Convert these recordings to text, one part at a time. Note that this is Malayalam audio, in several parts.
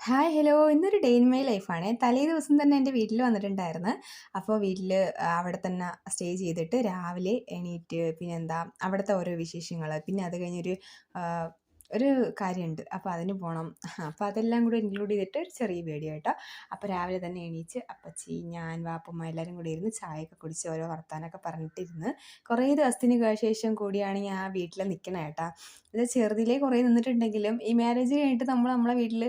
ഹായ് ഹലോ ഇന്നൊരു ഡേ ഇൻ മൈ ലൈഫാണ്. തലേ ദിവസം തന്നെ എൻ്റെ വീട്ടിൽ വന്നിട്ടുണ്ടായിരുന്നു. അപ്പോൾ വീട്ടിൽ അവിടെ തന്നെ സ്റ്റേ ചെയ്തിട്ട് രാവിലെ എണീറ്റ് പിന്നെന്താ അവിടുത്തെ ഓരോ വിശേഷങ്ങൾ, പിന്നെ അത് കഴിഞ്ഞൊരു ആ, ഒരു കാര്യമുണ്ട്. അപ്പോൾ അതിന് പോകണം. അപ്പോൾ അതെല്ലാം കൂടി ഇൻക്ലൂഡ് ചെയ്തിട്ട് ഒരു ചെറിയ വീഡിയോ കേട്ടോ. അപ്പോൾ രാവിലെ തന്നെ എണീച്ച് അപ്പച്ചി ഞാൻ വാപ്പമ്മ എല്ലാവരും കൂടി ഇരുന്ന് ചായയൊക്കെ കുടിച്ച് ഓരോ വർത്താനമൊക്കെ പറഞ്ഞിട്ടിരുന്ന് കുറേ ദിവസത്തിന് ശേഷം കൂടിയാണ് ഞാൻ ആ വീട്ടിൽ നിൽക്കണേ കേട്ടോ. ഇത് ചെറുതിലേ കുറേ നിന്നിട്ടുണ്ടെങ്കിലും ഈ മാരേജ് കഴിഞ്ഞിട്ട് നമ്മളെ വീട്ടിൽ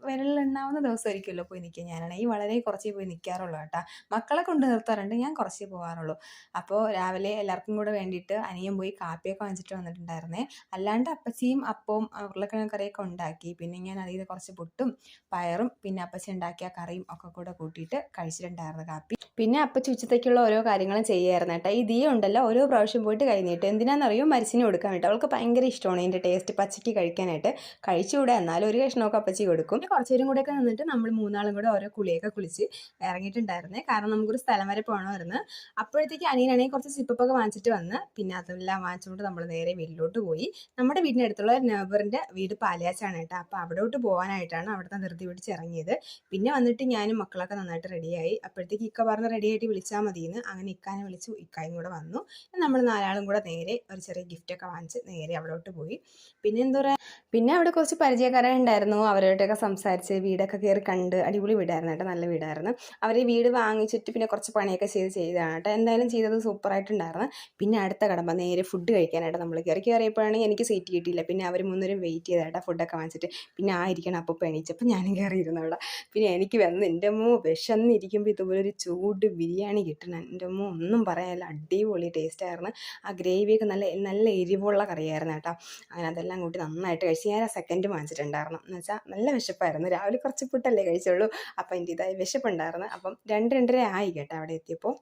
വിരലിലെണ്ണാവുന്ന ദിവസമായിരിക്കുമല്ലോ പോയി നിൽക്കുക. ഞാനാണെങ്കിൽ വളരെ കുറച്ചേ പോയി നിൽക്കാറുള്ളൂ കേട്ടോ. മക്കളെ കൊണ്ട് നിർത്താറുണ്ട്, ഞാൻ കുറച്ചേ പോകാറുള്ളൂ. അപ്പോൾ രാവിലെ എല്ലാവർക്കും കൂടെ വേണ്ടിയിട്ട് അനിയൻ പോയി കാപ്പിയൊക്കെ വാങ്ങിച്ചിട്ട് വന്നിട്ടുണ്ടായിരുന്നേ. അല്ലാണ്ട് അപ്പച്ചിയും അപ്പവും ഉരുളക്കിഴങ്ങ് കറിയൊക്കെ ഉണ്ടാക്കി. പിന്നെ ഞാൻ അതിൽ നിന്ന് കുറച്ച് പുട്ടും പയറും പിന്നെ അപ്പച്ചി ഉണ്ടാക്കിയ കറിയും ഒക്കെ കൂടെ കൂട്ടിയിട്ട് കഴിച്ചിട്ടുണ്ടായിരുന്നു കാപ്പി. പിന്നെ അപ്പച്ചി ഉച്ചത്തേക്കുള്ള ഓരോ കാര്യങ്ങളും ചെയ്യായിരുന്നു കേട്ടോ. ഈ ദിയ ഉണ്ടല്ലോ ഓരോ പ്രാവശ്യം പോയിട്ട് കൈ നീട്ടും. എന്തിനാണെന്നറിയോ? മരിച്ചിന് കൊടുക്കാൻ വേണ്ടി. അവൾക്ക് ഭയങ്കര ഇഷ്ടമാണ് ഇതിൻ്റെ ടേസ്റ്റ് പച്ചയ്ക്ക് കഴിക്കാനായിട്ട്. കഴിച്ചുകൂടെ, എന്നാലും ഒരു കഷ്ണമൊക്കെ അപ്പച്ചി കൊടുക്കും. കുറച്ച് നേരം കൂടെയൊക്കെ നിന്നിട്ട് നമ്മൾ മൂന്നാളും കൂടെ ഓരോ കുളിയൊക്കെ കുളിച്ച് ഇറങ്ങിയിട്ടുണ്ടായിരുന്നേ. കാരണം നമുക്കൊരു സ്ഥലം വരെ പോകണമായിരുന്നു. അപ്പോഴത്തേക്ക് അനിയനാണെങ്കിൽ കുറച്ച് സിപ്പൊക്കെ വാങ്ങിച്ചിട്ട് വന്ന് പിന്നെ അതെല്ലാം വാങ്ങിച്ചുകൊണ്ട് നമ്മൾ നേരെ വീട്ടിലോട്ട് പോയി. നമ്മുടെ വീടിൻ്റെ അടുത്തുള്ള നെബറിൻ്റെ വീട് പാലയാച്ചാണ് കേട്ടോ. അപ്പോൾ അവിടോട്ട് പോകാനായിട്ടാണ് അവിടുത്തെ ധൃതി പിടിച്ച് ഇറങ്ങിയത്. പിന്നെ വന്നിട്ട് ഞാനും മക്കളൊക്കെ നന്നായിട്ട് റെഡിയായി. അപ്പോഴത്തേക്ക് ഇക്ക പറഞ്ഞ് റെഡിയായിട്ട് വിളിച്ചാൽ മതിയെന്ന്. അങ്ങനെ ഇക്കാനെ വിളിച്ചു, ഇക്കായും കൂടെ വന്നു. നമ്മൾ നാലാളും കൂടെ നേരെ ഒരു ചെറിയ ഗിഫ്റ്റൊക്കെ വാങ്ങിച്ച് നേരെ അവിടോട്ട് പോയി. പിന്നെ എന്താ പറയുക, പിന്നെ അവിടെ കുറച്ച് പരിചയക്കാരുണ്ടായിരുന്നു. അവരോട്ടൊക്കെ സംസാരിച്ച് വീടൊക്കെ കയറി കണ്ട് അടിപൊളി വീടായിരുന്നു കേട്ടോ, നല്ല വീടായിരുന്നു. അവർ ഈ വീട് വാങ്ങിച്ചിട്ട് പിന്നെ കുറച്ച് പണിയൊക്കെ ചെയ്തതാണ് കേട്ടോ. എന്തായാലും ചെയ്തത് സൂപ്പറായിട്ടുണ്ടായിരുന്നു. പിന്നെ അടുത്ത കടമ്പ നേരെ ഫുഡ് കഴിക്കാനായിട്ട് നമ്മൾ കയറിയപ്പോഴാണെങ്കിൽ എനിക്ക് സീറ്റ് കിട്ടിയില്ല. പിന്നെ അവർ മുന്നേരം വെയിറ്റ് ചെയ്തായിട്ടാ ഫുഡൊക്കെ വാങ്ങിച്ചിട്ട്. പിന്നെ ഇരിക്കണം അപ്പോൾ എണീച്ചപ്പോൾ ഞാനും കയറിയിരുന്നു അവിടെ. പിന്നെ എനിക്ക് വന്ന് എൻ്റെ അമ്മോ വിശന്നിരിക്കുമ്പോൾ ഇതുപോലെ ഒരു ചൂട് ബിരിയാണി കിട്ടണം. എൻ്റെ അമ്മോ ഒന്നും പറയാനില്ല, അടിപൊളി ടേസ്റ്റായിരുന്നു. ആ ഗ്രേവിയൊക്കെ നല്ല നല്ല എരിവുള്ള കറിയായിരുന്നു കേട്ടോ. അങ്ങനെ അതെല്ലാം കൂട്ടി നന്നായിട്ട് കഴിച്ച് ഞാൻ സെക്കൻഡ് വാങ്ങിച്ചിട്ടുണ്ടായിരുന്നു. എന്ന് വെച്ചാൽ നല്ല വിശപ്പായിരുന്നു. രാവിലെ കുറച്ച് പുട്ടല്ലേ കഴിച്ചുള്ളൂ. അപ്പം എൻ്റേതായ വിശപ്പുണ്ടായിരുന്നു. അപ്പം 2-2:30 ആയി കേട്ടോ അവിടെ എത്തിയപ്പോൾ.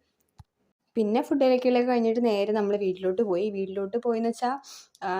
പിന്നെ ഫുഡ് കഴിക്കലൊക്കെ കഴിഞ്ഞിട്ട് നേരെ നമ്മൾ വീട്ടിലോട്ട് പോയി. വീട്ടിലോട്ട് പോയെന്ന് വെച്ചാൽ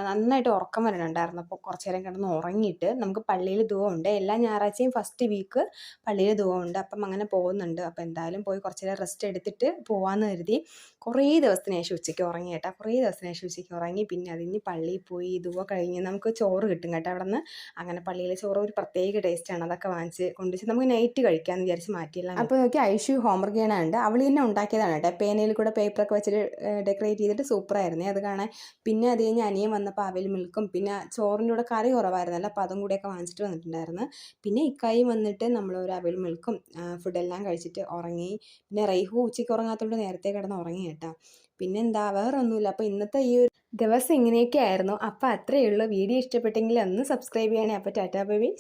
നന്നായിട്ട് ഉറക്കം വരണുണ്ടായിരുന്നു. അപ്പോൾ കുറച്ച് നേരം കിടന്ന് ഉറങ്ങിയിട്ട് നമുക്ക് പള്ളിയിൽ ഉണ്ട്. എല്ലാ ഞായറാഴ്ചയും ഫസ്റ്റ് വീക്ക് പള്ളിയിൽ ഉണ്ട്. അപ്പം അങ്ങനെ പോകുന്നുണ്ട്. അപ്പോൾ എന്തായാലും പോയി കുറച്ച് നേരം റെസ്റ്റ് എടുത്തിട്ട് പോകാമെന്ന് കരുതി. കുറേ ദിവസത്തിന് ശേഷം ഉച്ചയ്ക്ക് ഉറങ്ങി കേട്ടോ. കുറേ ദിവസത്തിന് ശേഷം ഉച്ചയ്ക്ക് ഉറങ്ങി. പിന്നെ അതിന് പള്ളിയിൽ പോയി കഴിഞ്ഞ് നമുക്ക് ചോറ് കിട്ടും കേട്ടോ അവിടെ നിന്ന്. അങ്ങനെ പള്ളിയിലെ ചോറ് ഒരു പ്രത്യേക ടേസ്റ്റാണ്. അതൊക്കെ വാങ്ങിച്ച് കൊണ്ടുവച്ച് നമുക്ക് നൈറ്റ് കഴിക്കാമെന്ന് വിചാരിച്ച് മാറ്റിയെല്ലാം. അപ്പോൾ നോക്കി ഐഷു ഹോംവർക്ക് ചെയ്യാനുണ്ട്. അവൾ തന്നെ ഉണ്ടാക്കിയതാണ് കേട്ടോ. പേനയിൽ കൂടെ പേപ്പറൊക്കെ വെച്ചിട്ട് ഡെക്കറേറ്റ് ചെയ്തിട്ട് സൂപ്പറായിരുന്നേ അത് കാണാൻ. പിന്നെ അത് കഴിഞ്ഞ് അനിയൻ വന്നപ്പോൾ അവിൽ മിൽക്കും പിന്നെ ചോറിൻ്റെ കൂടെ കറി കുറവായിരുന്നല്ലോ, അപ്പോൾ അതും കൂടെയൊക്കെ വാങ്ങിച്ചിട്ട് വന്നിട്ടുണ്ടായിരുന്നു. പിന്നെ ഇക്കായും വന്നിട്ട് നമ്മളൊരു അവിൽ മിൽക്കും ഫുഡെല്ലാം കഴിച്ചിട്ട് ഉറങ്ങി. പിന്നെ റൈഹു ഉച്ചയ്ക്ക് ഉറങ്ങാത്തതുകൊണ്ട് നേരത്തെ കിടന്ന് ഉറങ്ങി കേട്ടോ. പിന്നെന്താ വേറെ ഒന്നുമില്ല. അപ്പോൾ ഇന്നത്തെ ഈ ഒരു ദിവസം ഇങ്ങനെയൊക്കെ ആയിരുന്നു. അപ്പോൾ അത്രയേ ഉള്ളൂ. വീഡിയോ ഇഷ്ടപ്പെട്ടെങ്കിൽ ഒന്ന് സബ്സ്ക്രൈബ് ചെയ്യണേ. അപ്പോൾ ടാറ്റാ ബൈ ബൈ.